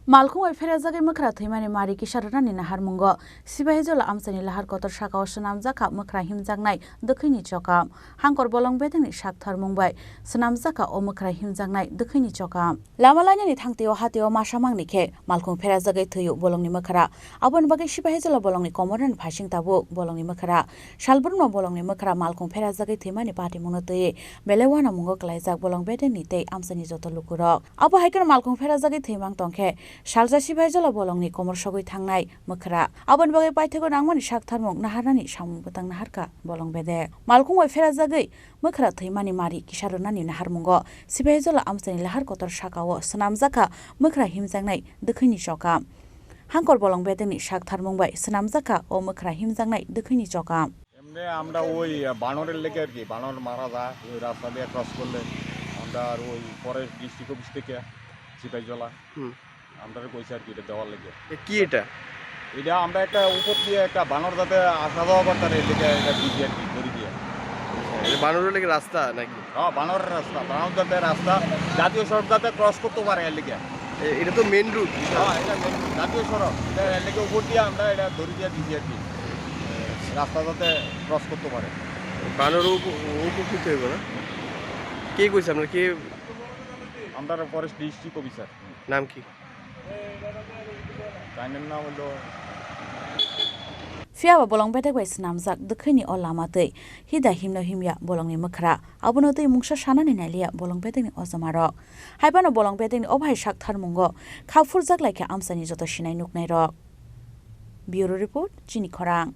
Malkhung Ferrazagi Mukhwra Thimani Mari Kisharani Lahar Mungo, Sepahijala Amchaini Lahar Kotor Sakao Swnamjakha Mukhwra Himjaknai Dukhoi Chokam, Hangkor Bolongni Sakthar Mumbai, Swnamjakha o Mukhwra Himjaknai Dukhoi Chokam. Lamalani Thangteo Hateo Masamang Nike, Malkhung Ferrazagi Thuyu Bolongni Mukhwra, Abon Bagi Sepahijala Bolongni Komoran Phashing Tabu Bolongni Mukhwra, Shalburma Bolongni Mukhwra Malkhung Ferrazagi Thimani Party Munote, Belewana Mungo Klaizak Bolongbeten Nite Amchaini Joto Lukurok. Abo Haikar Malkhung Ferrazagi Thimang Tongke. Salja Sepahijala Bolongni komor sogoi thangnai Mukhwra abon bagai paithego nangmani saktharmung naharani samung butang naharka bolong bede malkhung oi ferajagoi Mukhwra thimani mari kisarunani naharmungo Sepahijala Amchaini Lahar Kotor Sakao Swnamjakha Mukhwra Himjaknai Dukhoi Chokam Hangkor bolong bedeni saktharmung bai Swnamjakha o Mukhwra Himjaknai Dukhoi Chokam এমনি আমরা ওই বানরের লেগে আর কি বানর মারা যায় ওই রাস্তা দিয়ে ক্রস করলে আমরা আর ওই ফরেস্ট ডিস্ট্রিক্ট অফিস থেকে সিপাহীজলা আমরা কইছি আর কি এটা দেওয়ার লেগে কি এটা আমরা একটা উপর দিয়ে একটা বানর যাতে আসা যাওয়া করতে পারে লেগে এটা দিছি আর কি ধরে দিয়ে বানরের লেগে রাস্তা নাকি হ্যাঁ বানরের রাস্তা বানর যাতে রাস্তা জাতীয় সড়ক যাতে ক্রস করতে পারে এর লেগে এটা তো মেন রুট হ্যাঁ এটা জাতীয় সড়ক এর লেগে উপর দিয়ে আমরা এটা ধরে দিয়ে দিছি আর কি রাস্তা যাতে ক্রস করতে পারে বানর উপকৃত হইব না কে কইছে আপনার কে আমরা ফরেস্ট ডিস্ট্রিক্ট অফিসার নাম কি তাইনের নাম হলো Fiaba bolong bedek bai Swnamjak Dukhoi o lamatei hida himno himya bolongni Mukhwra abono tei mungsa sanani nalia bolong bedekni ojamarok haibano bolong bedekni obhai saktharmungo khapfurjak laike Amchaini joto sinai nuknai rok Bureau Report Chini Khorang